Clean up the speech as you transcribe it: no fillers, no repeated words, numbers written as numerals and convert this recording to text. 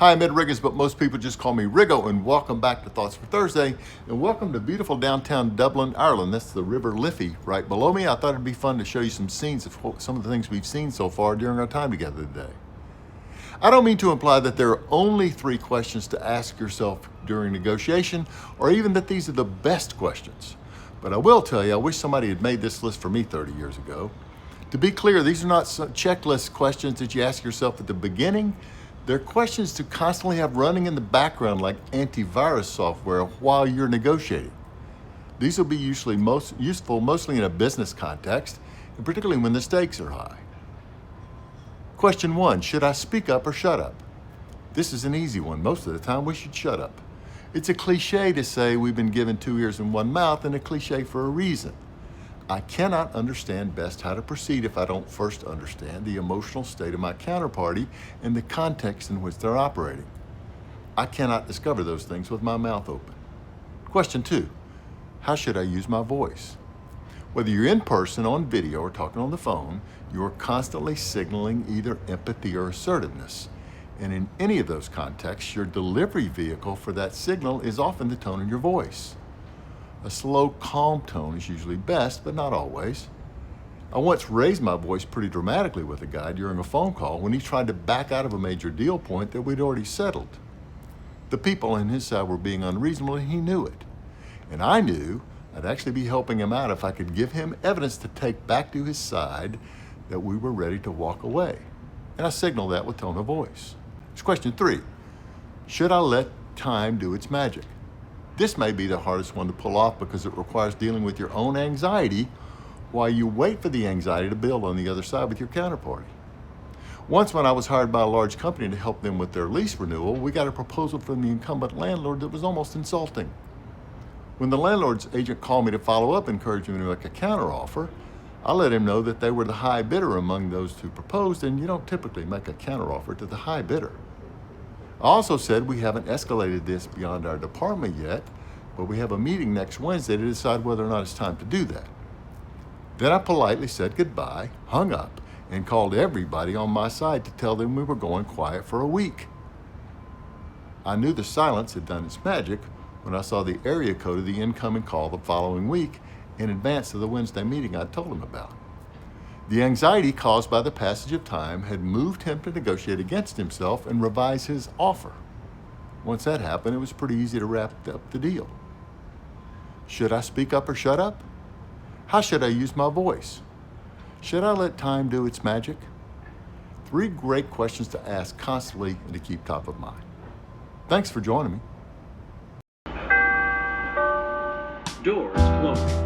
Hi, I'm Ed Riggins, but most people just call me Riggo, and welcome back to Thoughts for Thursday, and welcome to beautiful downtown Dublin, Ireland. That's the River Liffey right below me. I thought it'd be fun to show you some scenes of some of the things we've seen so far during our time together today. I don't mean to imply that there are only 3 questions to ask yourself during negotiation, or even that these are the best questions. But I will tell you, I wish somebody had made this list for me 30 years ago. To be clear, these are not checklist questions that you ask yourself at the beginning. They're questions to constantly have running in the background like antivirus software while you're negotiating. These will be usually most useful mostly in a business context, and particularly when the stakes are high. Question 1, should I speak up or shut up? This is an easy one. Most of the time we should shut up. It's a cliche to say we've been given 2 ears and 1 mouth, and a cliche for a reason. I cannot understand best how to proceed if I don't first understand the emotional state of my counterparty and the context in which they're operating. I cannot discover those things with my mouth open. Question 2, how should I use my voice? Whether you're in person, on video, or talking on the phone, you are constantly signaling either empathy or assertiveness. And in any of those contexts, your delivery vehicle for that signal is often the tone in your voice. A slow, calm tone is usually best, but not always. I once raised my voice pretty dramatically with a guy during a phone call when he tried to back out of a major deal point that we'd already settled. The people on his side were being unreasonable, and he knew it. And I knew I'd actually be helping him out if I could give him evidence to take back to his side that we were ready to walk away. And I signaled that with tone of voice. It's question 3. Should I let time do its magic? This may be the hardest one to pull off because it requires dealing with your own anxiety while you wait for the anxiety to build on the other side with your counterparty. Once when I was hired by a large company to help them with their lease renewal, we got a proposal from the incumbent landlord that was almost insulting. When the landlord's agent called me to follow up, encouraging me to make a counteroffer, I let him know that they were the high bidder among those who proposed, and you don't typically make a counteroffer to the high bidder. I also said we haven't escalated this beyond our department yet, but we have a meeting next Wednesday to decide whether or not it's time to do that. Then I politely said goodbye, hung up, and called everybody on my side to tell them we were going quiet for a week. I knew the silence had done its magic when I saw the area code of the incoming call the following week in advance of the Wednesday meeting I told him about. The anxiety caused by the passage of time had moved him to negotiate against himself and revise his offer. Once that happened, it was pretty easy to wrap up the deal. Should I speak up or shut up? How should I use my voice? Should I let time do its magic? 3 great questions to ask constantly and to keep top of mind. Thanks for joining me. Doors closing.